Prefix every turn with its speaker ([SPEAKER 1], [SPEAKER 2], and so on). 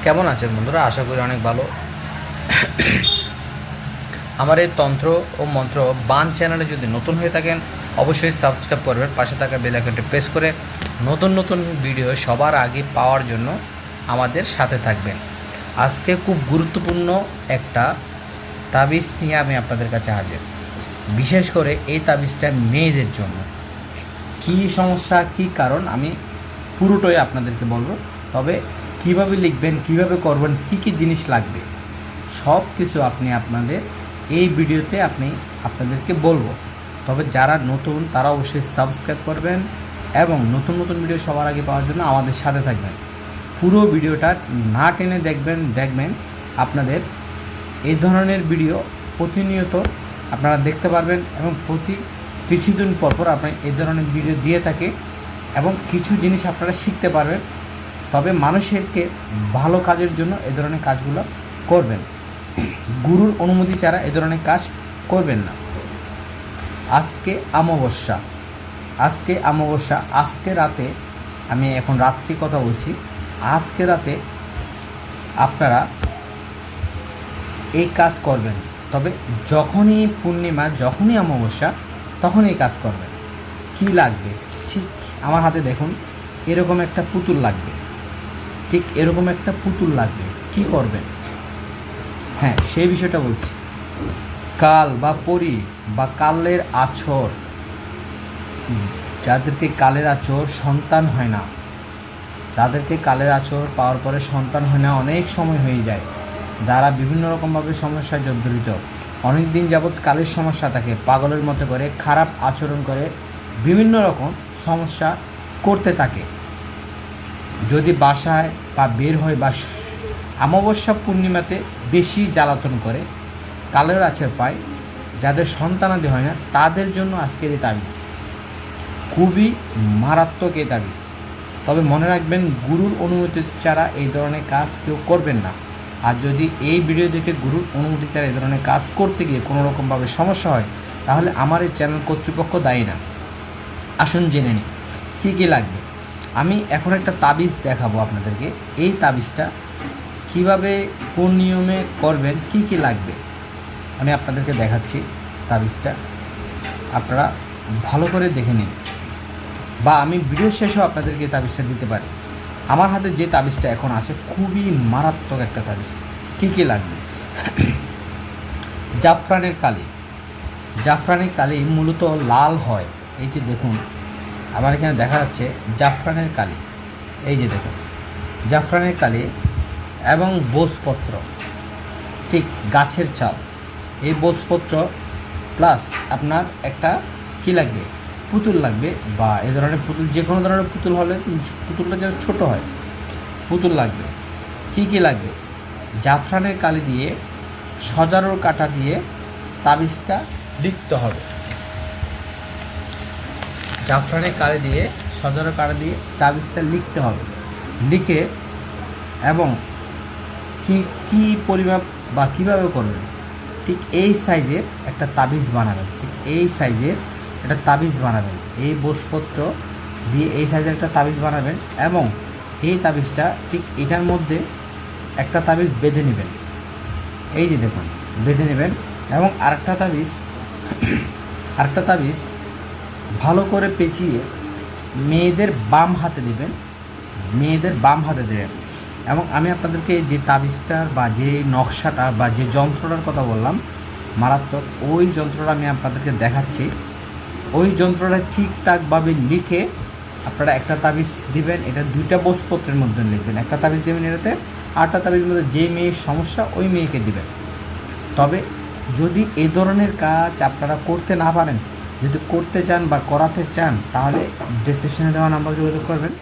[SPEAKER 1] কেমন আছেন বন্ধুরা? আশা করি অনেক ভালো। আমার এই তন্ত্র ও মন্ত্র বান চ্যানেলে যদি নতুন হয়ে থাকেন অবশ্যই সাবস্ক্রাইব করবেন, পাশে থাকা বেল আইকনটি প্রেস করে নতুন নতুন ভিডিও সবার আগে পাওয়ার জন্য আমাদের সাথে থাকবেন। আজকে খুব গুরুত্বপূর্ণ একটা তাবিজ নিয়ে আমি আপনাদের কাছে হাজির। বিশেষ করে এই তাবিজটা মেয়েদের জন্য। কী সমস্যা, কী কারণ আমি পুরোটাই আপনাদেরকে বলবো। তবে কিভাবে লিখবেন, কিভাবে করবেন, কী কী জিনিস লাগবে সব কিছু আপনি আপনাদের এই ভিডিওতে আপনাদেরকে বলবো। তবে যারা নতুন তারা অবশ্যই সাবস্ক্রাইব করবেন এবং নতুন নতুন ভিডিও সবার আগে পাওয়ার জন্য আমাদের সাথে থাকবেন। পুরো ভিডিওটা না টেনে দেখবেন আপনাদের এই ধরনের ভিডিও প্রতিনিয়ত আপনারা দেখতে পারবেন এবং প্রতি কিছুদিন পর আপনি এই ধরনের ভিডিও দিয়ে থাকে এবং কিছু জিনিস আপনারা শিখতে পারবেন। তবে মানুষেরকে ভালো কাজের জন্য এই ধরনের কাজগুলো করবেন। গুরুর অনুমতি ছাড়া এই ধরনের কাজ করবেন না। আজকে অমাবস্যা, আজকে রাতে, আমি এখন রাত্রি কথা বলছি, আজকে রাতে আপনারা এই কাজ করবেন। তবে যখনই পূর্ণিমা, যখনই অমাবস্যা, তখন এই কাজ করবেন। কি লাগবে? ঠিক আমার হাতে দেখুন, এরকম একটা পুতুল লাগবে। ঠিক এরকম একটা পুতুল লাগবে। কি করবেন? হ্যাঁ, সেই বিষয়টা বলছি। কাল বা পরি বা কালের আছর, যাদেরকে কালের আছর সন্তান হয় না, তাদেরকে কালের আছর পাওয়ার পরে সন্তান হয় না, অনেক সময় হয়ে যায়, যারা বিভিন্ন রকমভাবে সমস্যায় জর্জরিত, অনেক দিন যাবৎ কালের সমস্যা থাকে, পাগলের মতো করে খারাপ আচরণ করে, বিভিন্ন রকম সমস্যা করতে থাকে, যদি বাসায় বা বের হয় বা অমাবস্যা পূর্ণিমাতে বেশি জ্বালাতন করে, কালের আছর পায়, যাদের সন্তানাদি হয় না, তাদের জন্য আজকের এই তাবিজ খুবই মারাত্মক এই তাবিজ। তবে মনে রাখবেন, গুরুর অনুমতি ছাড়া এই ধরনের কাজ কেউ করবেন না। আর যদি এই ভিডিও দেখে গুরুর অনুমতি ছাড়া এই ধরনের কাজ করতে গিয়ে কোনো রকমভাবে সমস্যা হয়, তাহলে আমার এই চ্যানেল কর্তৃপক্ষ দায়ী না। আসুন জেনে নিই কী কী লাগবে। আমি এখন একটা তাবিজ দেখাবো আপনাদেরকে। এই তাবিজটা কিভাবে, কোন নিয়মে করবেন, কি কি লাগবে আমি আপনাদেরকে দেখাচ্ছি। তাবিজটা আপনারা ভালো করে দেখে নিন, বা আমি ভিডিও শেষেও আপনাদেরকে তাবিজটা দিতে পারি। আমার হাতে যে তাবিজটা এখন আছে খুবই মারাত্মক একটা তাবিজ। কী কী লাগবে? জাফরানের কালি মূলত লাল হয়। এই যে দেখুন, আমার এখানে দেখা যাচ্ছে জাফরানের কালি। এই যে দেখুন, জাফরানের কালি এবং বোসপত্র, ঠিক গাছের ছাল, এই বোসপত্র প্লাস আপনার একটা কি লাগবে, পুতুল লাগবে, বা এই ধরনের পুতুল, যে কোনো ধরনের পুতুল হলে, পুতুলটা যেন ছোটো হয়, পুতুল লাগবে। কি কি লাগবে? জাফরানের কালি দিয়ে, সজারুর কাঁটা দিয়ে তাবিজটা লিখতে হবে। জাফরানের কালি দিয়ে, সজারুর কাঁটা দিয়ে তাবিজটা লিখতে হবে। লিখে এবং কি পরিমাপ বা কীভাবে করবেন, ঠিক এই সাইজের একটা তাবিজ বানাবেন। এই বোসপত্র দিয়ে এই সাইজের একটা তাবিজ বানাবেন এবং এই তাবিজটা ঠিক এটার মধ্যে একটা তাবিজ বেঁধে নেবেন। এই যে দেখুন, বেঁধে নেবেন এবং আরেকটা তাবিজ ভালো করে পেঁচিয়ে মেয়েদের বাম হাতে দেবেন এবং আমি আপনাদেরকে যে তাবিজটার বা যে নকশাটা বা যে যন্ত্রটার কথা বললাম মারাত্মক, ওই যন্ত্রটা আমি আপনাদেরকে দেখাচ্ছি। ওই যন্ত্রটা ঠিকঠাকভাবে লিখে আপনারা একটা তাবিজ দিবেন। এটা দুইটা বোসপত্রের মধ্যে লিখবেন। একটা তাবিজ দেবেন এটাতে, আরেকটা তাবিজের মধ্যে যে মেয়ের সমস্যা ওই মেয়েকে দিবেন। তবে যদি এই ধরনের কাজ আপনারা করতে না পারেন, যদি করতে চান বা করাতে চান, তাহলে ডেসক্রিপশনে দেওয়া নাম্বার যোগাযোগ করবেন।